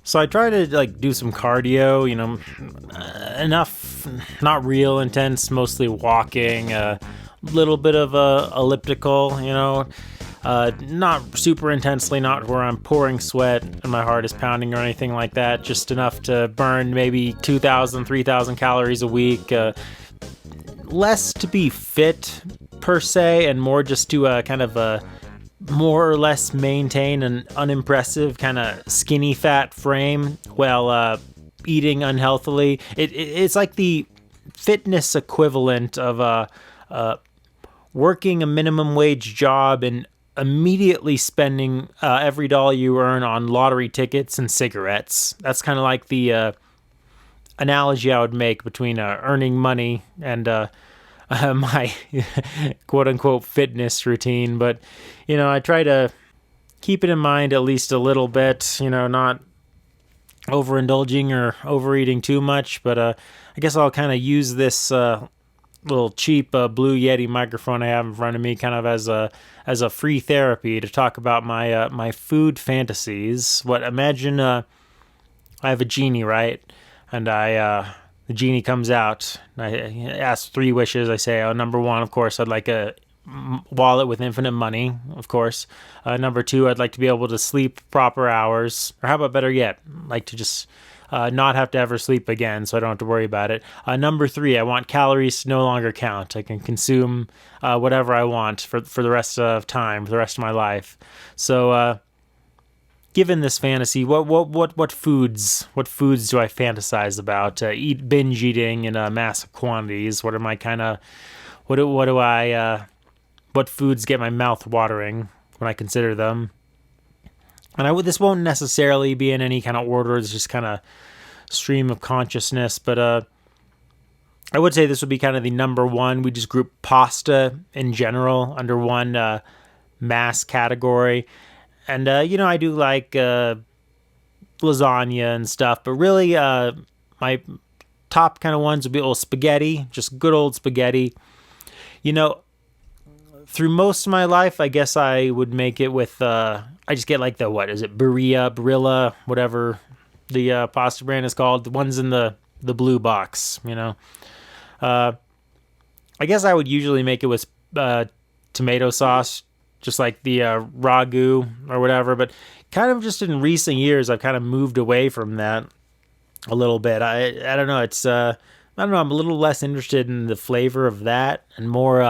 So I try to like do some cardio, enough, not real intense, mostly walking, a little bit of elliptical, not super intensely, not where I'm pouring sweat and my heart is pounding or anything like that, just enough to burn maybe 2,000, 3,000 calories a week, less to be fit per se and more just to kind of more or less maintain an unimpressive kind of skinny fat frame while eating unhealthily. It's like the fitness equivalent of working a minimum wage job and immediately spending every dollar you earn on lottery tickets and cigarettes. That's kind of like the analogy I would make between earning money and my quote unquote fitness routine. But, I try to keep it in mind at least a little bit, not overindulging or overeating too much. But I guess I'll kind of use this little cheap Blue Yeti microphone I have in front of me kind of as a free therapy to talk about my food fantasies. Imagine I have a genie, right? And the genie comes out. I ask 3 wishes. I say, number 1, of course, I'd like a wallet with infinite money, of course. Number 2, I'd like to be able to sleep proper hours. Or how about better yet, like to just not have to ever sleep again so I don't have to worry about it. Number 3, I want calories to no longer count. I can consume whatever I want for the rest of time, for the rest of my life. So, given this fantasy, what foods do I fantasize about? Binge eating in massive quantities. What foods get my mouth watering when I consider them? And this won't necessarily be in any kind of order. It's just kind of stream of consciousness. But I would say this would be kind of the number 1. We just group pasta in general under one mass category. And, I do like lasagna and stuff, but really my top kind of ones would be old spaghetti, just good old spaghetti. Through most of my life, I guess I would make it with, I just get like Barilla, whatever the pasta brand is called, the ones in the blue box, I guess I would usually make it with tomato sauce, just like the ragu or whatever, but kind of just in recent years, I've kind of moved away from that a little bit. I don't know. I'm a little less interested in the flavor of that and more,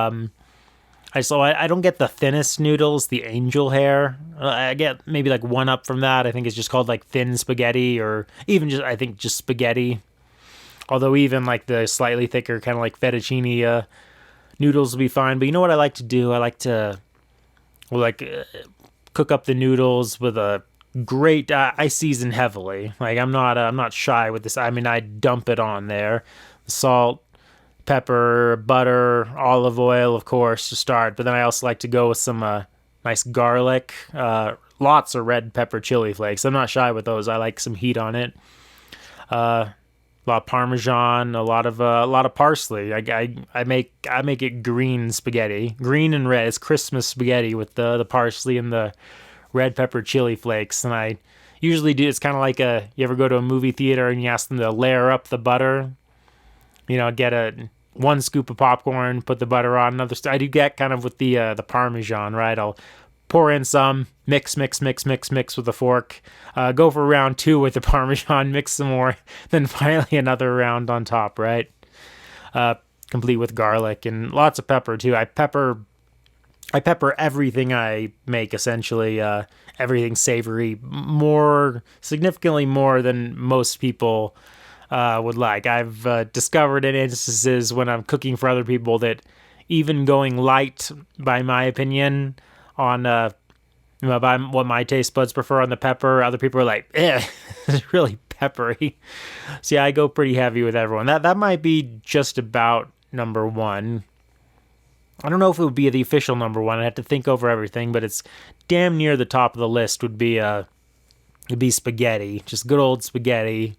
I don't get the thinnest noodles, the angel hair. I get maybe like one up from that. I think it's just called like thin spaghetti or even just spaghetti. Although even like the slightly thicker kind of like fettuccine noodles will be fine. But you know what I like to do? I like to cook up the noodles with a great. I season heavily. Like I'm not shy with this. I mean, I dump it on there, salt, pepper, butter, olive oil, of course, to start. But then I also like to go with some nice garlic, lots of red pepper chili flakes. I'm not shy with those. I like some heat on it. A lot of Parmesan, a lot of parsley. I make it green spaghetti, green and red. It's Christmas spaghetti with the parsley and the red pepper chili flakes. And I usually do. It's kind of like you ever go to a movie theater and you ask them to layer up the butter. Get 1 scoop of popcorn, put the butter on another. I do get kind of with the Parmesan, right? I'll pour in some, mix with a fork, go for round 2 with the Parmesan, mix some more, then finally another round on top, right? Complete with garlic and lots of pepper too. I pepper everything I make, essentially, everything savory, significantly more than most people would like. I've discovered in instances when I'm cooking for other people that even going light, by my opinion, on by what my taste buds prefer on the pepper, other people are like, it's really peppery. So yeah, I go pretty heavy with everyone. That might be just about number 1. I don't know if it would be the official number 1. I have to think over everything, but it's damn near the top of the list would be spaghetti. Just good old spaghetti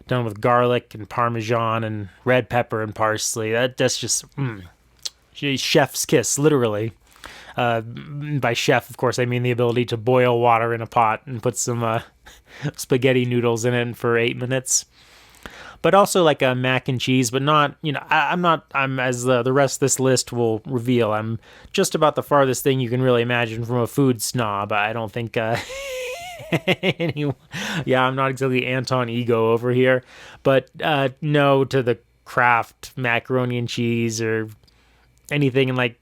done with garlic and Parmesan and red pepper and parsley. That's just chef's kiss, literally. By chef, of course, I mean the ability to boil water in a pot and put some spaghetti noodles in it for 8 minutes. But also like a mac and cheese, but not, I'm not, I'm as the rest of this list will reveal, I'm just about the farthest thing you can really imagine from a food snob. I don't think, anyone, yeah, I'm not exactly Anton Ego over here, but no to the Kraft macaroni and cheese or anything in like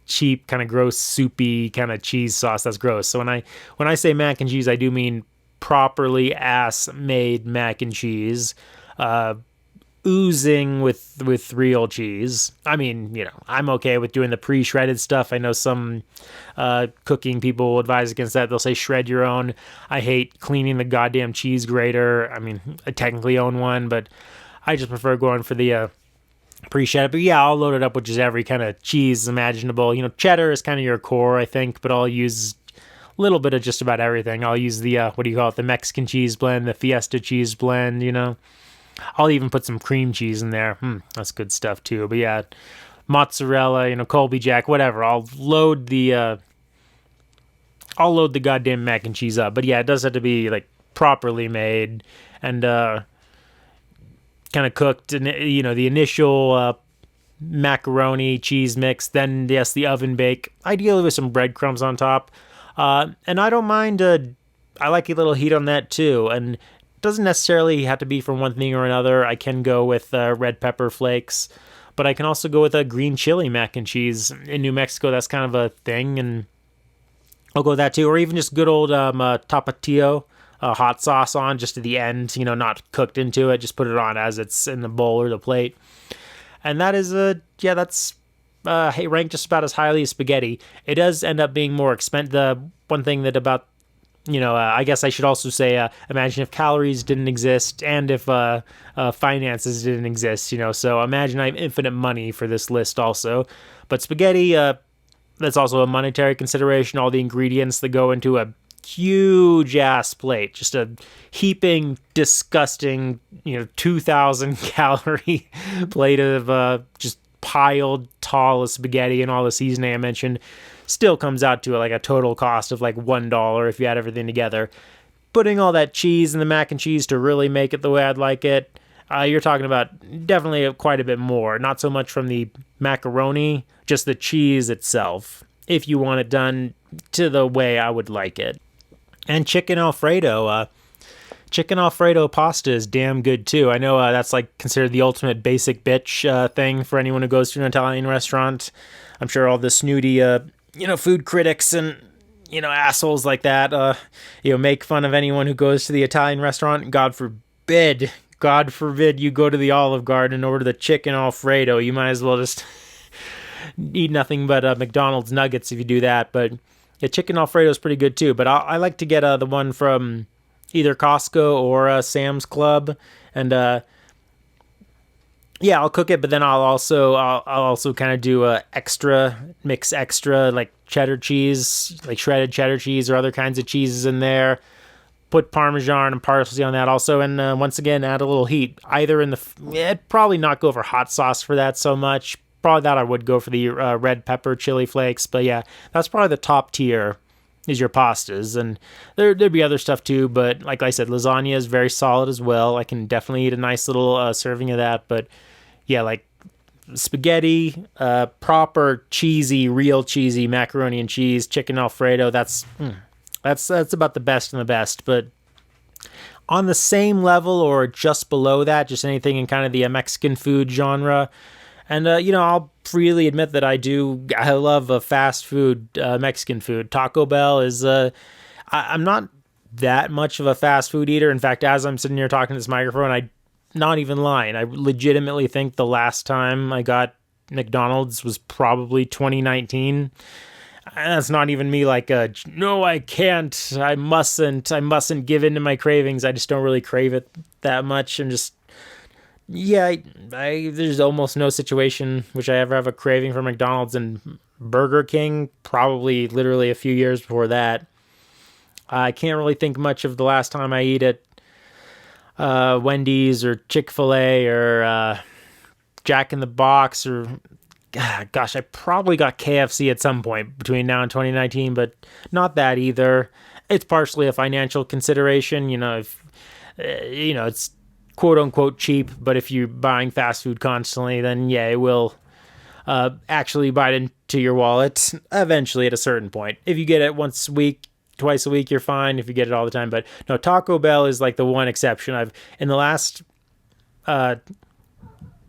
cheap kind of gross soupy kind of cheese sauce. That's gross. So when I say mac and cheese, I do mean properly ass made mac and cheese, uh, oozing with real cheese. I mean, I'm okay with doing the pre-shredded stuff. I know some cooking people will advise against that. They'll say shred your own. I hate cleaning the goddamn cheese grater. I mean, I technically own one, but I just prefer going for the pre-shredded. But yeah, I'll load it up with just every kind of cheese imaginable. Cheddar is kind of your core, I think, but I'll use little bit of just about everything. I'll use the what do you call it, the Mexican cheese blend, the Fiesta cheese blend. I'll even put some cream cheese in there. That's good stuff too. But yeah, mozzarella, Colby Jack, whatever. I'll load the goddamn mac and cheese up. But yeah, it does have to be like properly made and kind of cooked. And the initial macaroni cheese mix, then yes, the oven bake, ideally with some breadcrumbs on top. And I don't mind, I like a little heat on that too. And it doesn't necessarily have to be from one thing or another. I can go with red pepper flakes, but I can also go with a green chili mac and cheese. In New Mexico, that's kind of a thing, and I'll go with that too. Or even just good old tapatio, hot sauce on just at the end, not cooked into it. Just put it on as it's in the bowl or the plate. And that is, that's ranked just about as highly as spaghetti. It does end up being more expensive. The one thing that about, I guess I should also say, imagine if calories didn't exist and if finances didn't exist, so imagine I have infinite money for this list also. But spaghetti, that's also a monetary consideration. All the ingredients that go into a huge ass plate, just a heaping, disgusting, 2,000 calorie plate of just piled tall of spaghetti and all the seasoning I mentioned, still comes out to like a total cost of like $1 if you add everything together. Putting all that cheese in the mac and cheese to really make it the way I'd like it, you're talking about definitely quite a bit more. Not so much from the macaroni, just the cheese itself, if you want it done to the way I would like it. And chicken Alfredo pasta is damn good too. I know that's like considered the ultimate basic bitch thing for anyone who goes to an Italian restaurant. I'm sure all the snooty, food critics and, assholes like that, make fun of anyone who goes to the Italian restaurant. God forbid you go to the Olive Garden and order the chicken Alfredo. You might as well just eat nothing but McDonald's nuggets if you do that. But yeah, chicken Alfredo is pretty good too. But I like to get the one from either Costco or Sam's Club, and I'll cook it. But then I'll also kind of do mix extra like cheddar cheese, like shredded cheddar cheese or other kinds of cheeses in there. Put Parmesan and parsley on that also, and once again add a little heat. Either in I'd probably not go for hot sauce for that so much. Probably that I would go for the red pepper chili flakes. But yeah, that's probably the top tier is your pastas. And there'd be other stuff too, but like I said, lasagna is very solid as well. I can definitely eat a nice little serving of that. But yeah, like spaghetti, proper cheesy, real cheesy macaroni and cheese, chicken Alfredo, that's about the best and the best. But on the same level or just below that, just anything in kind of the Mexican food genre. And, I'll freely admit that I love fast food, Mexican food. Taco Bell is, I'm not that much of a fast food eater. In fact, as I'm sitting here talking to this microphone, I'm not even lying. I legitimately think the last time I got McDonald's was probably 2019. And that's not even me like, no, I can't, I mustn't give in to my cravings. I just don't really crave it that much. I'm just, yeah, there's almost no situation which I ever have a craving for McDonald's, and Burger King, probably literally a few years before that. I can't really think much of the last time I eat at Wendy's or Chick-fil-A or Jack in the Box or, gosh, I probably got KFC at some point between now and 2019, but not that either. it's partially a financial consideration. If it's quote unquote cheap, but if you're buying fast food constantly, then yeah, it will actually bite into your wallet eventually at a certain point. If you get it once a week, twice a week, you're fine. If you get it all the time, but no, Taco Bell is like the one exception. I've in the last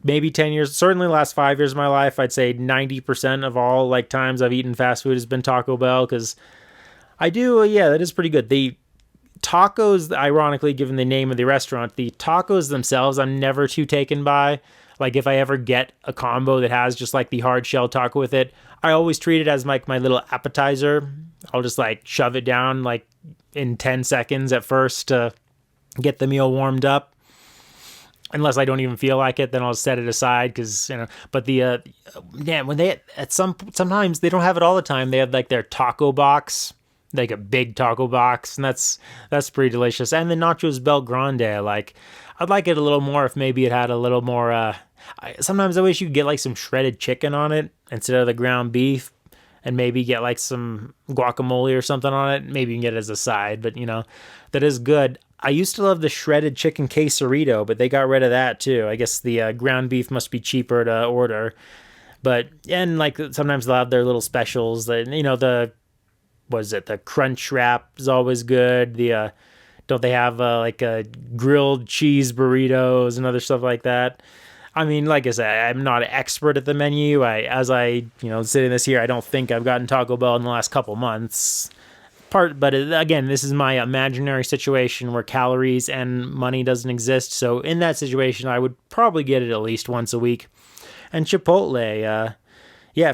maybe 10 years, certainly the last 5 years of my life, I'd say 90% of all like times I've eaten fast food has been Taco Bell, because I do, yeah, that is pretty good. The tacos, ironically, given the name of the restaurant, the tacos themselves, I'm never too taken by. Like if I ever get a combo that has just like the hard shell taco with it, I always treat it as like my little appetizer. I'll just like shove it down like in 10 seconds at first to get the meal warmed up. Unless I don't even feel like it, then I'll set it aside because, but when they, sometimes they don't have it all the time. They have like their taco box, like a big taco box, and that's pretty delicious. And the nachos Bel Grande, I'd like it a little more if maybe it had a little more, sometimes I wish you could get like some shredded chicken on it instead of the ground beef, and maybe get like some guacamole or something on it. Maybe you can get it as a side, but that is good. I used to love the shredded chicken quesarito, but they got rid of that too. I guess the ground beef must be cheaper to order. But, and like sometimes they'll have their little specials that, the crunch wrap is always good. Don't they have like grilled cheese burritos and other stuff like that? I mean, like I said, I'm not an expert at the menu. Sitting this here, I don't think I've gotten Taco Bell in the last couple months. But again, this is my imaginary situation where calories and money doesn't exist. So in that situation, I would probably get it at least once a week. And Chipotle,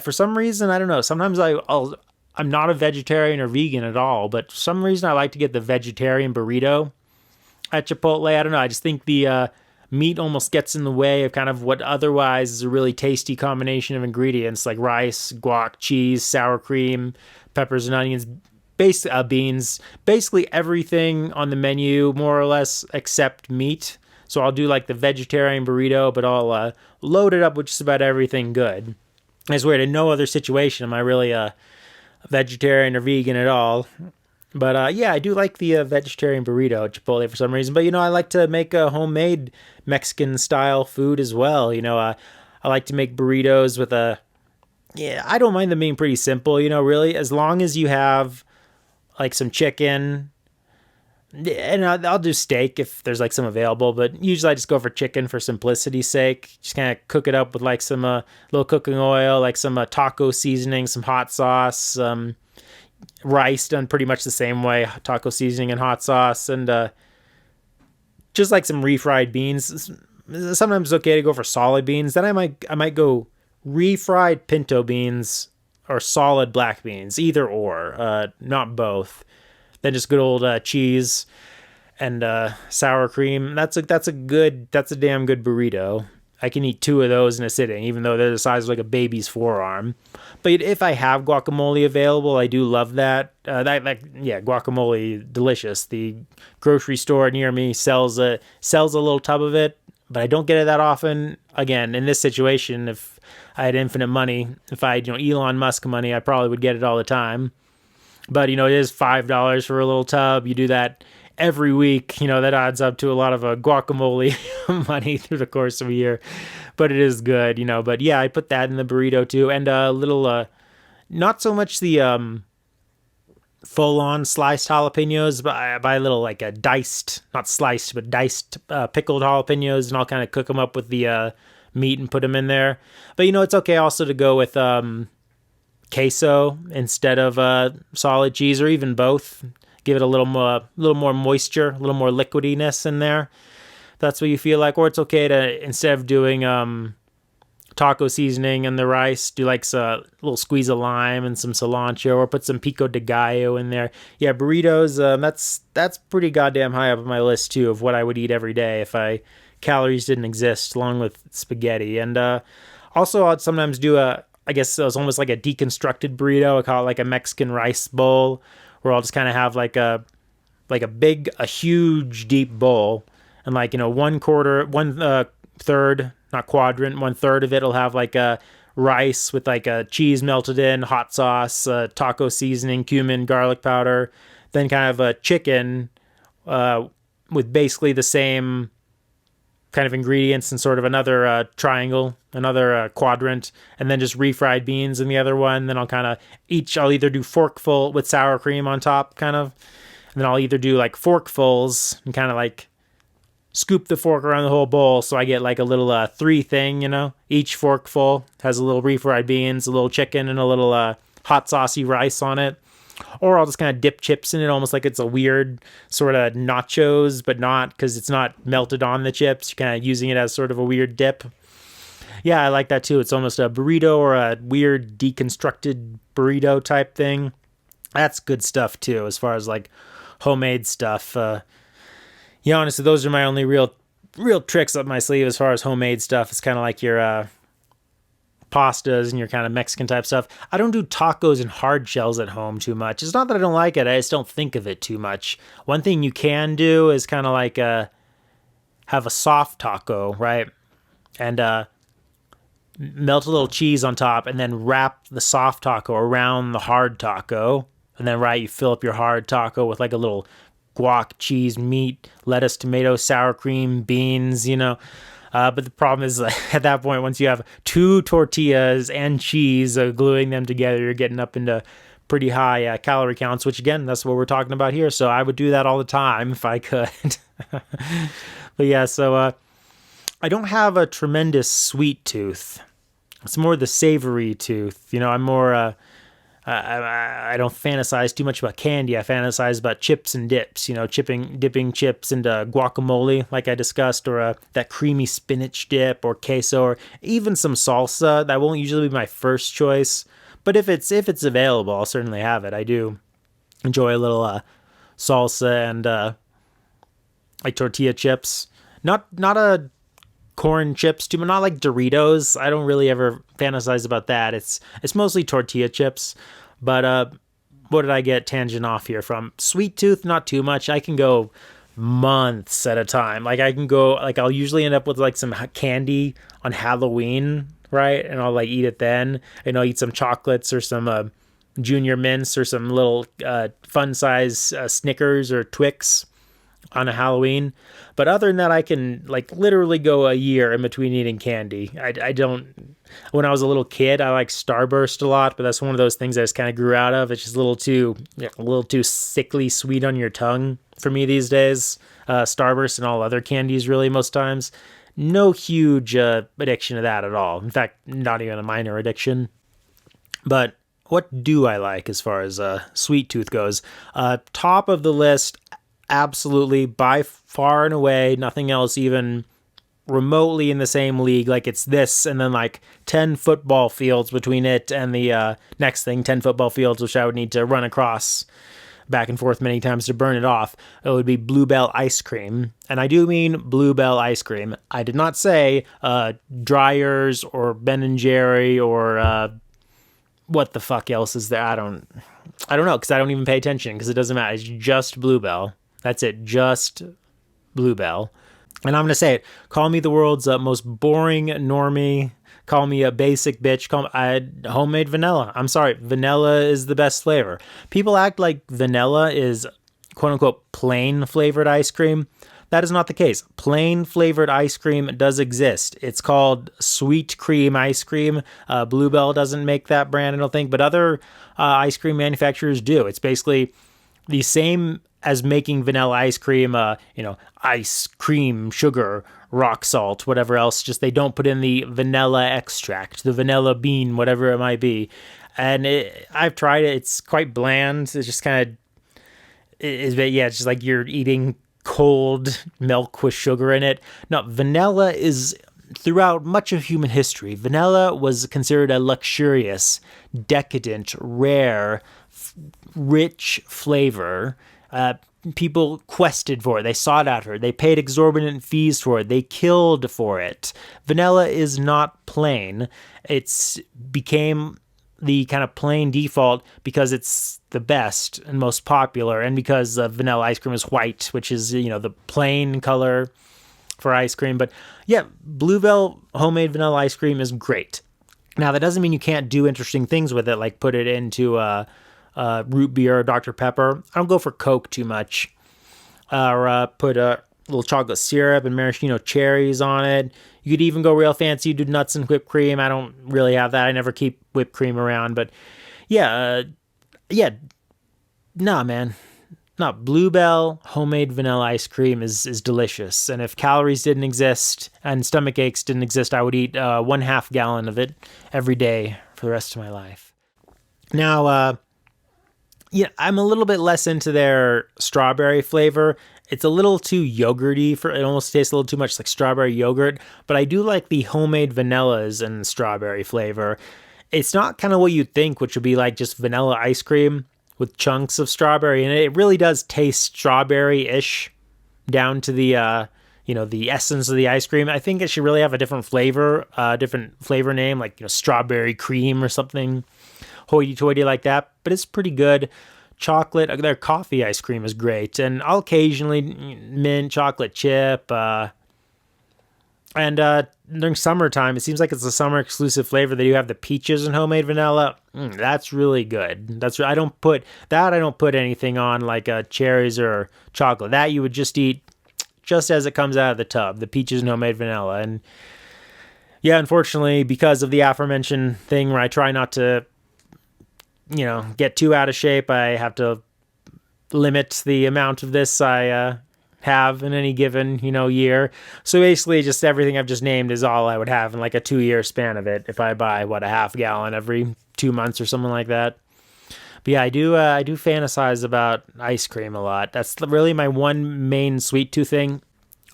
for some reason, I don't know. Sometimes I'm not a vegetarian or vegan at all, but for some reason I like to get the vegetarian burrito at Chipotle. I don't know. I just think the meat almost gets in the way of kind of what otherwise is a really tasty combination of ingredients like rice, guac, cheese, sour cream, peppers and onions, beans, basically everything on the menu more or less except meat. So I'll do like the vegetarian burrito, but I'll load it up with just about everything good. It's weird. In no other situation am I really a vegetarian or vegan at all. But I do like the vegetarian burrito at Chipotle for some reason. But I like to make a homemade Mexican style food as well. I like to make burritos with I don't mind them being pretty simple. Really, as long as you have like some chicken, and I'll do steak if there's like some available, but usually I just go for chicken for simplicity's sake. Just kind of cook it up with like some little cooking oil, like some taco seasoning, some hot sauce, rice done pretty much the same way, taco seasoning and hot sauce, and just like some refried beans. Sometimes it's okay to go for solid beans. Then I might go refried pinto beans or solid black beans, either or, not both. Then just good old cheese and sour cream. That's a damn good burrito. I can eat 2 of those in a sitting, even though they're the size of like a baby's forearm. But if I have guacamole available, I do love that. Guacamole, delicious. The grocery store near me sells a little tub of it, but I don't get it that often. Again, in this situation, if I had infinite money, if I had Elon Musk money, I probably would get it all the time. But it is $5 for a little tub. You do that every week, that adds up to a lot of guacamole money through the course of a year. But it is good, But yeah, I put that in the burrito too, and a little, not so much the full-on sliced jalapenos, but I buy a little like a diced, not sliced, but diced pickled jalapenos, and I'll kind of cook them up with the meat and put them in there. But it's okay also to go with queso instead of solid cheese, or even both. Give it a little more moisture, a little more liquidiness in there. That's what you feel like. Or it's okay to, instead of doing taco seasoning and the rice, do like a little squeeze of lime and some cilantro, or put some pico de gallo in there. Yeah, burritos, that's pretty goddamn high up on my list too of what I would eat every day if calories didn't exist, along with spaghetti. And also I'd sometimes do I guess it was almost like a deconstructed burrito. I call it like a Mexican rice bowl, where I'll just kind of have like a huge deep bowl, and like, 1/3, not quadrant, 1/3 of it will have like a rice with like a cheese melted in, hot sauce, taco seasoning, cumin, garlic powder. then kind of a chicken with basically the same kind of ingredients and sort of another triangle, another quadrant, and then just refried beans in the other one. Then I'll either do forkful with sour cream on top, kind of, and then I'll either do like forkfuls and kind of like scoop the fork around the whole bowl, so I get like a little 3 thing, Each forkful has a little refried beans, a little chicken, and a little hot saucy rice on it. Or I'll just kind of dip chips in it, almost like it's a weird sort of nachos, but not, because it's not melted on the chips. You're kind of using it as sort of a weird dip. Yeah, I like that too. It's almost a burrito or a weird deconstructed burrito type thing. That's good stuff too, as far as like homemade stuff. Yeah, honestly, those are my only real tricks up my sleeve as far as homemade stuff. It's kind of like your pastas and your kind of Mexican type stuff. I don't do tacos and hard shells at home too much. It's not that I don't like it, I just don't think of it too much. One thing you can do is kind of like have a soft taco, right? And melt a little cheese on top and then wrap the soft taco around the hard taco. And then, right, you fill up your hard taco with like a little guac, cheese, meat, lettuce, tomato, sour cream, beans, But the problem is at that point, once you have 2 tortillas and cheese, gluing them together, you're getting up into pretty high calorie counts, which again, that's what we're talking about here. So I would do that all the time if I could. But yeah, so I don't have a tremendous sweet tooth. It's more the savory tooth. I'm more... I don't fantasize too much about candy. I fantasize about chips and dips, dipping chips into guacamole, like I discussed, or that creamy spinach dip or queso, or even some salsa. That won't usually be my first choice, but if it's available, I'll certainly have it. I do enjoy a little salsa and like tortilla chips. Not a corn chips too, but not like Doritos. I don't really ever fantasize about that. It's mostly tortilla chips. But what did I get tangent off here from? Sweet tooth, not too much. I can go months at a time. Like I can go, like I'll usually end up with like some candy on Halloween, right? And I'll like eat it then. And I'll eat some chocolates or some junior mints or some little fun size Snickers or Twix on a Halloween. But other than that, I can like literally go a year in between eating candy. I don't... When I was a little kid, I liked Starburst a lot, but that's one of those things I just kind of grew out of. It's just a little too sickly sweet on your tongue for me these days. Starburst and all other candies, really, most times. No huge addiction to that at all. In fact, not even a minor addiction. But what do I like as far as sweet tooth goes? Top of the list, absolutely, by far and away, nothing else even remotely in the same league. Like it's this and then like 10 football fields between it and the next thing, 10 football fields, which I would need to run across back and forth many times to burn it off. It would be Bluebell ice cream. And I do mean Bluebell ice cream. I did not say Dryers or Ben & Jerry or what the fuck else is there. I don't know, because I don't even pay attention, because it doesn't matter. It's just Bluebell. That's it, just Bluebell. And I'm going to say it. Call me the world's most boring normie. Call me a basic bitch. Call me homemade vanilla. I'm sorry. Vanilla is the best flavor. People act like vanilla is quote unquote plain flavored ice cream. That is not the case. Plain flavored ice cream does exist. It's called sweet cream ice cream. Bluebell doesn't make that brand, I don't think, but other ice cream manufacturers do. It's basically the same as making vanilla ice cream, ice cream, sugar, rock salt, whatever else. Just they don't put in the vanilla extract, the vanilla bean, whatever it might be. And I've tried it. It's quite bland. It's just kind of, it's just like you're eating cold milk with sugar in it. No, vanilla is, throughout much of human history, vanilla was considered a luxurious, decadent, rare, rich flavor. People quested for it. They sought out her. They paid exorbitant fees for it. They killed for it. Vanilla is not plain. It's became the kind of plain default because it's the best and most popular, and because vanilla ice cream is white, which is, the plain color for ice cream. But yeah, Bluebell homemade vanilla ice cream is great. Now, that doesn't mean you can't do interesting things with it, like put it into root beer or Dr. Pepper. I don't go for Coke too much. Or put a little chocolate syrup and maraschino cherries on it. You could even go real fancy, do nuts and whipped cream. I don't really have that. I never keep whipped cream around, but yeah, yeah, nah, man. Not Bluebell homemade vanilla ice cream is delicious. And if calories didn't exist and stomach aches didn't exist, I would eat 1/2 gallon of it every day for the rest of my life. Now, yeah, I'm a little bit less into their strawberry flavor. It's a little too yogurty for it. Almost tastes a little too much like strawberry yogurt, but I do like the homemade vanillas and strawberry flavor. It's not kind of what you'd think, which would be like just vanilla ice cream with chunks of strawberry in it. It really does taste strawberry-ish down to the essence of the ice cream. I think it should really have a different flavor name, like strawberry cream or something hoity-toity like that. But it's pretty good. Chocolate, their coffee ice cream is great, and I'll occasionally mint chocolate chip. And during summertime, it seems like it's a summer exclusive flavor. They do have the peaches and homemade vanilla. That's really good. I don't put anything on like cherries or chocolate. That you would just eat just as it comes out of the tub. The peaches and homemade vanilla. And yeah, unfortunately, because of the aforementioned thing where I try not to, get too out of shape, I have to limit the amount of this I have in any given, year. So basically just everything I've just named is all I would have in like a 2-year span of it if I buy, a 1/2 gallon every 2 months or something like that. But yeah, I do fantasize about ice cream a lot. That's really my one main sweet tooth thing.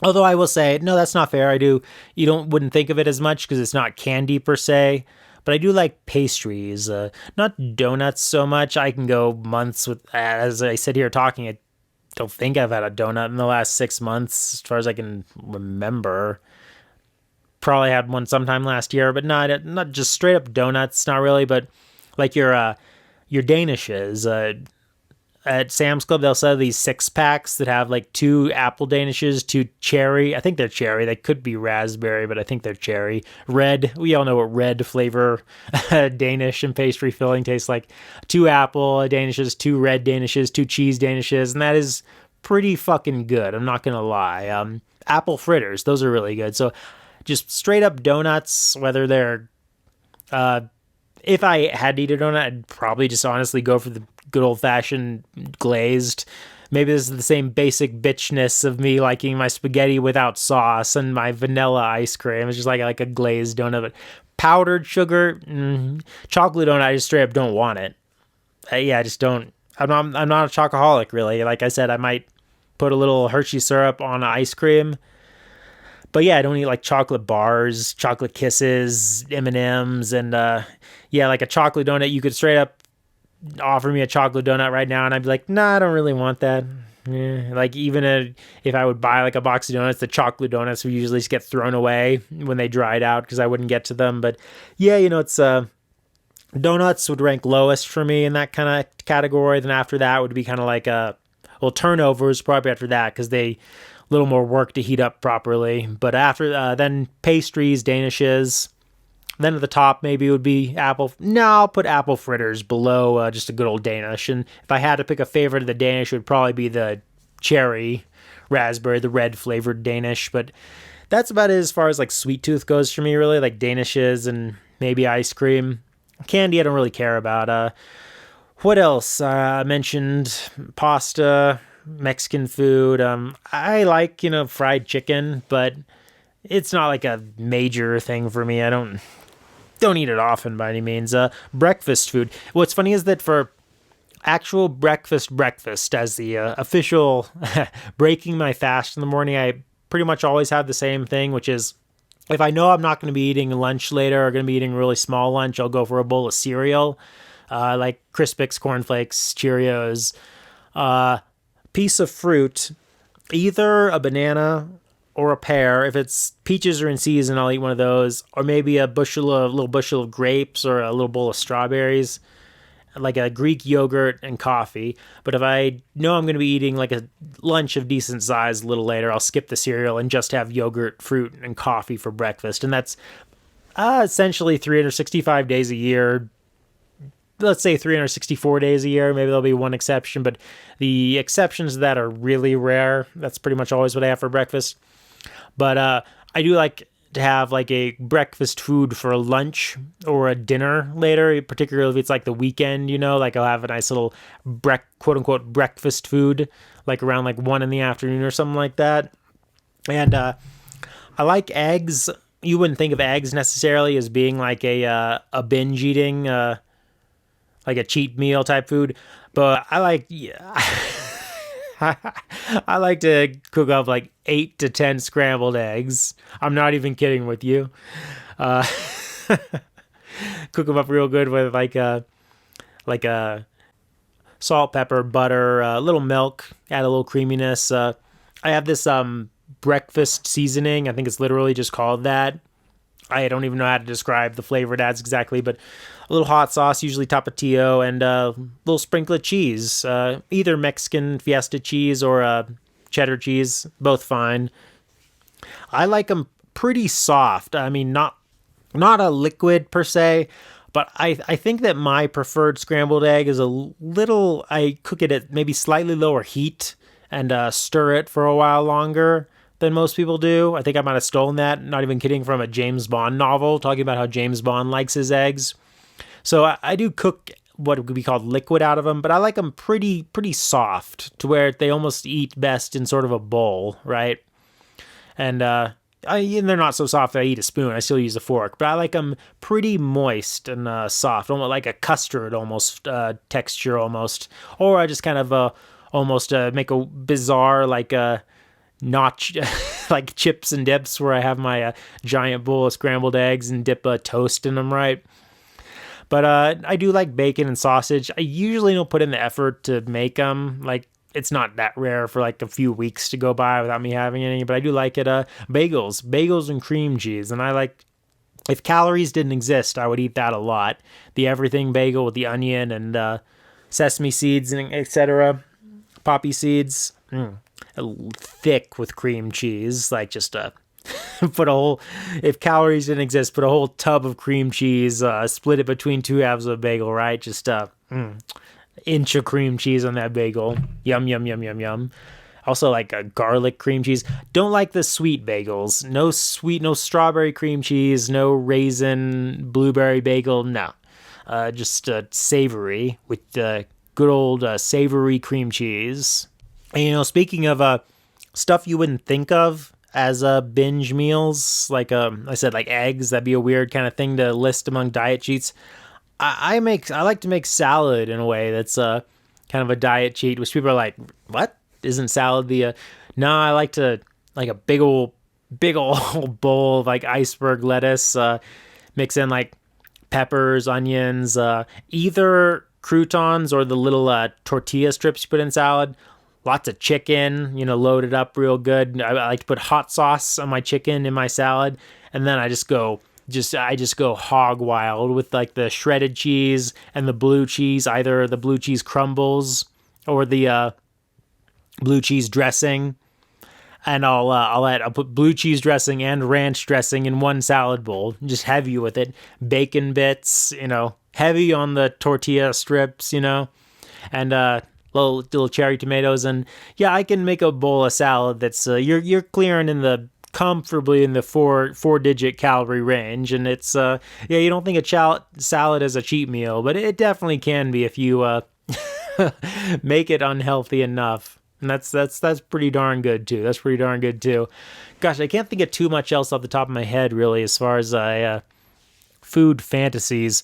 Although I will say, no, that's not fair. Wouldn't think of it as much because it's not candy per se. But I do like pastries, not donuts so much. I can go months with, as I sit here talking, I don't think I've had a donut in the last 6 months, as far as I can remember. Probably had one sometime last year, but not just straight up donuts, not really. But like your Danishes. At Sam's Club, they'll sell these 6-packs that have like 2 apple Danishes, 2 cherry. I think they're cherry. They could be raspberry, but I think they're cherry. Red. We all know what red flavor Danish and pastry filling tastes like. 2 apple Danishes, 2 red Danishes, 2 cheese Danishes, and that is pretty fucking good. I'm not gonna lie. Apple fritters, those are really good. So just straight up donuts, whether they're if I had to eat a donut, I'd probably just honestly go for the good old-fashioned glazed. Maybe this is the same basic bitchness of me liking my spaghetti without sauce and my vanilla ice cream. It's just like a glazed donut. But powdered sugar, chocolate donut, I just straight up don't want it. I just don't. I'm not a chocoholic, really. Like I said, I might put a little Hershey syrup on ice cream. But yeah, I don't eat like chocolate bars, chocolate kisses, M&Ms, and like a chocolate donut. You could straight up offer me a chocolate donut right now, and I'd be like, nah, I don't really want that. Like even if I would buy like a box of donuts, the chocolate donuts would usually just get thrown away when they dried out because I wouldn't get to them. But yeah, it's donuts would rank lowest for me in that kind of category. Then after that would be kind of like turnovers probably after that because they little more work to heat up properly. But after then pastries, Danishes. Then at the top maybe it would be apple. No, I'll put apple fritters below just a good old Danish. And if I had to pick a favorite of the Danish, it would probably be the cherry raspberry, the red flavored Danish. But that's about it as far as like sweet tooth goes for me, really. Like Danishes and maybe ice cream. Candy I don't really care about. What else? I mentioned pasta, Mexican food. I like, fried chicken, but it's not like a major thing for me. I don't eat it often by any means. Breakfast food. What's funny is that for actual breakfast as the official breaking my fast in the morning, I pretty much always have the same thing, which is if I know I'm not going to be eating lunch later or going to be eating a really small lunch, I'll go for a bowl of cereal, like Crispix, cornflakes, Cheerios, piece of fruit, either a banana or a pear. If it's peaches are in season, I'll eat one of those, or maybe a little bushel of grapes or a little bowl of strawberries, like a Greek yogurt and coffee. But if I know I'm going to be eating like a lunch of decent size a little later, I'll skip the cereal and just have yogurt, fruit, and coffee for breakfast. And that's essentially 365 days a year, let's say 364 days a year. Maybe there'll be one exception, but the exceptions to that are really rare. That's pretty much always what I have for breakfast. But I do like to have like a breakfast food for lunch or a dinner later, particularly if it's like the weekend, like I'll have a nice little quote unquote breakfast food, like around like 1 in the afternoon or something like that. And I like eggs. You wouldn't think of eggs necessarily as being like a binge eating, like a cheat meal type food, but I like, yeah, I like to cook up like 8 to 10 scrambled eggs. I'm not even kidding with you. Uh, Cook them up real good with like a salt, pepper, butter, a little milk, add a little creaminess. I have this breakfast seasoning. I think it's literally just called that. I don't even know how to describe the flavor it adds exactly, but a little hot sauce, usually Tapatio, and a little sprinkle of cheese, either Mexican Fiesta cheese or cheddar cheese, both fine. I like them pretty soft. I mean, not a liquid per se, but I think that my preferred scrambled egg is a little, I cook it at maybe slightly lower heat and stir it for a while longer than most people do. I think I might have stolen that, not even kidding, from a James Bond novel talking about how James Bond likes his eggs. So I do cook what would be called liquid out of them, but I like them pretty soft to where they almost eat best in sort of a bowl, right? And they're not so soft that I eat a spoon. I still use a fork, but I like them pretty moist and soft, almost like a custard almost texture almost. Or I just kind of almost make a bizarre like notch like chips and dips where I have my giant bowl of scrambled eggs and dip toast in them, right? But I do like bacon and sausage. I usually don't put in the effort to make them. Like, it's not that rare for like a few weeks to go by without me having any, but I do like it. Bagels and cream cheese. And I like, if calories didn't exist, I would eat that a lot. The everything bagel with the onion and sesame seeds and etc. Poppy seeds. Thick with cream cheese. Like just put a whole, if calories didn't exist, put a whole tub of cream cheese, split it between 2 halves of a bagel, right? Just inch of cream cheese on that bagel. Yum, yum, yum, yum, yum. Also like a garlic cream cheese. Don't like the sweet bagels. No sweet, no strawberry cream cheese, no raisin, blueberry bagel. No. Just savory with good old savory cream cheese. And, speaking of stuff you wouldn't think of as binge meals, like I said, like eggs, that'd be a weird kind of thing to list among diet cheats. I like to make salad in a way that's kind of a diet cheat, which people are like, what? Isn't salad the no, I like to like a big old bowl of like iceberg lettuce, mix in like peppers, onions, either croutons or the little tortilla strips you put in salad. Lots of chicken, loaded up real good. I like to put hot sauce on my chicken in my salad, and then I just go hog wild with like the shredded cheese and the blue cheese, either the blue cheese crumbles or the blue cheese dressing. And I'll put blue cheese dressing and ranch dressing in one salad bowl, just heavy with it. Bacon bits, heavy on the tortilla strips, and little cherry tomatoes. And yeah, I can make a bowl of salad that's you're clearing comfortably in the four digit calorie range. And it's you don't think a salad is a cheat meal, but it definitely can be if you make it unhealthy enough. And that's pretty darn good too. That's pretty darn good too. Gosh, I can't think of too much else off the top of my head really as far as food fantasies.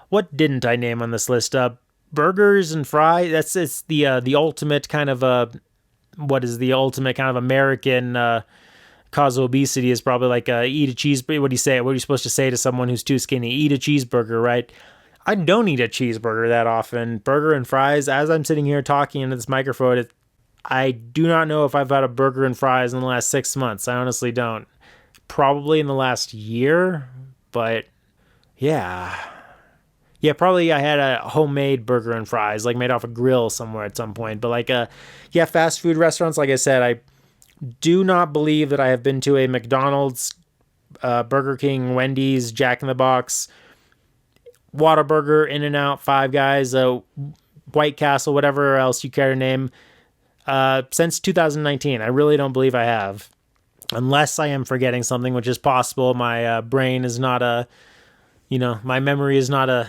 What didn't I name on this list? Burgers and fries. It's the ultimate kind of what is the ultimate kind of American cause of obesity is probably like eat a cheeseburger. What do you say? What are you supposed to say to someone who's too skinny? Eat a cheeseburger, right? I don't eat a cheeseburger that often. Burger and fries. As I'm sitting here talking into this microphone, I do not know if I've had a burger and fries in the last 6 months. I honestly don't. Probably in the last year, but yeah. Yeah, probably I had a homemade burger and fries, like made off a grill somewhere at some point. But like, fast food restaurants, like I said, I do not believe that I have been to a McDonald's, Burger King, Wendy's, Jack in the Box, Whataburger, In-N-Out, Five Guys, White Castle, whatever else you care to name, since 2019. I really don't believe I have. Unless I am forgetting something, which is possible. My brain is not my memory is not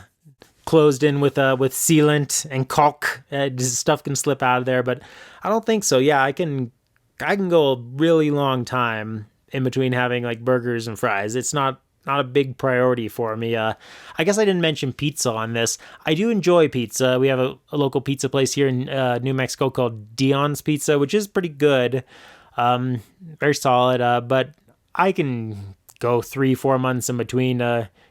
closed in with sealant and caulk. Stuff can slip out of there, but I don't think so. Yeah, I can go a really long time in between having like burgers and fries. It's not a big priority for me. I guess I didn't mention pizza on this. I do enjoy pizza. We have a local pizza place here in New Mexico called Dion's Pizza, which is pretty good. Very solid. But I can go 3-4 months in between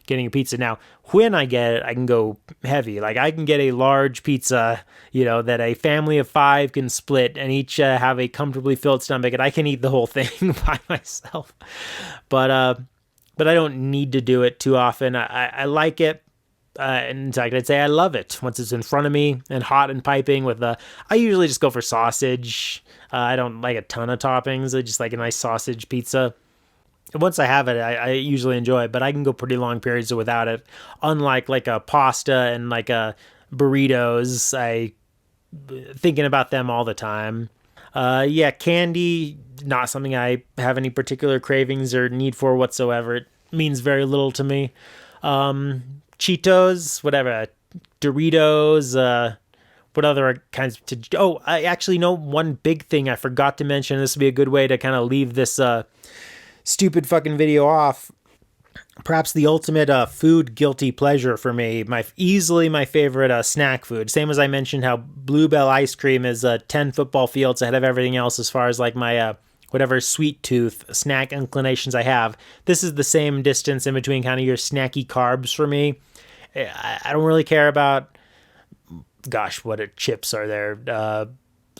getting a pizza. Now, when I get it, I can go heavy. Like I can get a large pizza, that a family of 5 can split and each have a comfortably filled stomach, and I can eat the whole thing by myself. But I don't need to do it too often. I like it. In fact, I'd say I love it once it's in front of me and hot and piping with I usually just go for sausage. I don't like a ton of toppings. I just like a nice sausage pizza. Once I have it, I usually enjoy it, but I can go pretty long periods without it. Unlike like a pasta and like a burritos, I thinking about them all the time. Yeah, candy, not something I have any particular cravings or need for whatsoever. It means very little to me. Cheetos, whatever, Doritos, what other kinds I actually know one big thing I forgot to mention. This would be a good way to kind of leave this stupid fucking video off. Perhaps the ultimate food guilty pleasure for me. Easily my favorite snack food. Same as I mentioned how Bluebell ice cream is 10 football fields ahead of everything else as far as like my whatever sweet tooth snack inclinations I have. This is the same distance in between kind of your snacky carbs for me. I don't really care about, gosh, what chips are there?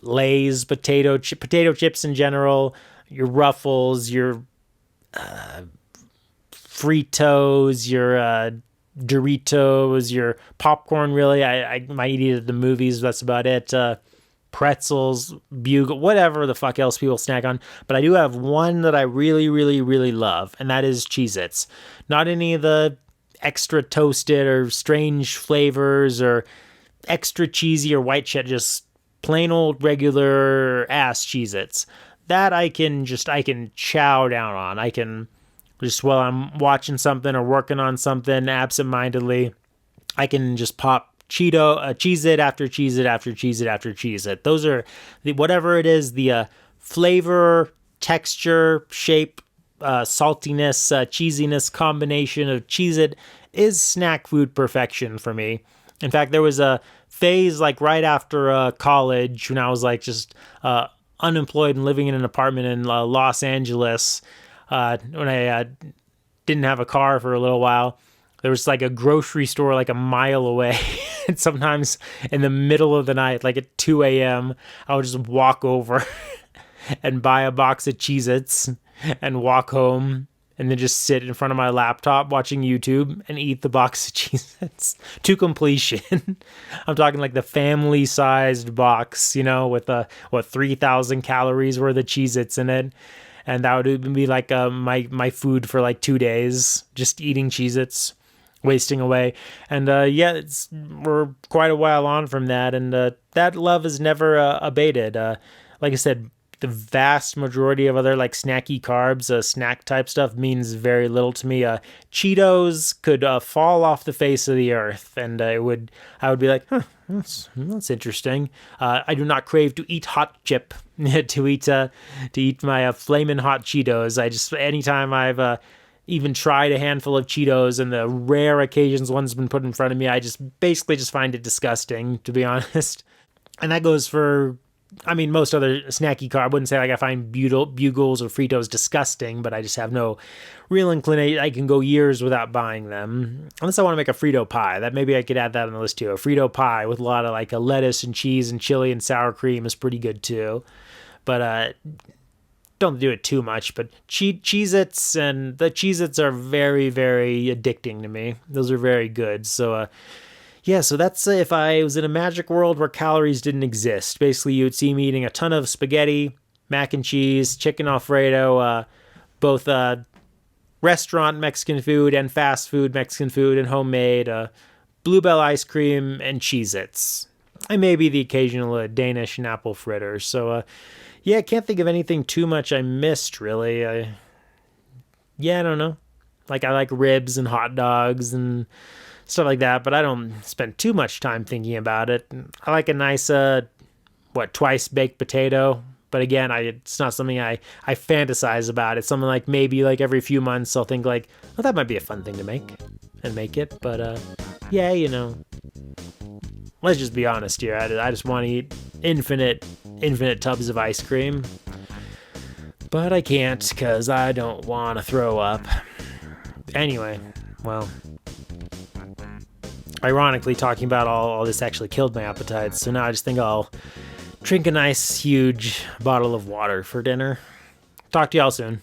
Lay's, potato chips in general, your Ruffles, your Fritos, your Doritos, your popcorn. Really, I might eat it at the movies. That's about it. Pretzels, Bugle, whatever the fuck else people snack on. But I do have one that I really, really, really love, and that is Cheez-Its. Not any of the extra toasted or strange flavors or extra cheesy or white shit, just plain old regular ass Cheez-Its. That I can chow down on. I can just, while I'm watching something or working on something absentmindedly, I can just pop Cheez-It after Cheez-It after Cheez-It after Cheez-It. Those are whatever it is, the flavor, texture, shape, saltiness, cheesiness combination of Cheez-It is snack food perfection for me. In fact, there was a phase like right after college when I was like just unemployed and living in an apartment in Los Angeles when I didn't have a car for a little while. There was like a grocery store like a mile away. And sometimes in the middle of the night, like at 2 a.m., I would just walk over and buy a box of Cheez-Its and walk home and then just sit in front of my laptop watching YouTube and eat the box of Cheez-Its to completion. I'm talking like the family-sized box, with 3,000 calories worth of Cheez-Its in it. And that would be like my food for like 2 days, just eating Cheez-Its, wasting away. And we're quite a while on from that, and that love has never abated. Like I said, the vast majority of other like snacky carbs, snack type stuff means very little to me. Cheetos could fall off the face of the earth, and I would be like, huh, that's interesting. I do not crave to eat hot chip to eat my flamin' hot Cheetos. I just, anytime I've even tried a handful of Cheetos, and the rare occasions one's been put in front of me, I just basically just find it disgusting, to be honest. And that goes for, most other snacky carb. I wouldn't say like I find Bugles or Fritos disgusting, but I just have no real inclination. I can go years without buying them. Unless I want to make a Frito pie. That maybe I could add that on the list too. A Frito pie with a lot of like a lettuce and cheese and chili and sour cream is pretty good too. But don't do it too much. But Cheez-Its, and the Cheez-Its are very, very addicting to me. Those are very good. So so that's if I was in a magic world where calories didn't exist. Basically, you would see me eating a ton of spaghetti, mac and cheese, chicken Alfredo, both restaurant Mexican food and fast food Mexican food and homemade, Bluebell ice cream and Cheez-Its. And maybe the occasional Danish and apple fritters. So, yeah, I can't think of anything too much I missed, really. Yeah, I don't know. Like, I like ribs and hot dogs and stuff like that, but I don't spend too much time thinking about it. I like a nice, twice baked potato. But again, it's not something I fantasize about. It's something like maybe like every few months I'll think like, oh, that might be a fun thing to make and make it. But yeah, let's just be honest here. I just want to eat infinite tubs of ice cream. But I can't because I don't want to throw up. Anyway, well, ironically, talking about all this actually killed my appetite. So now I just think I'll drink a nice, huge bottle of water for dinner. Talk to y'all soon.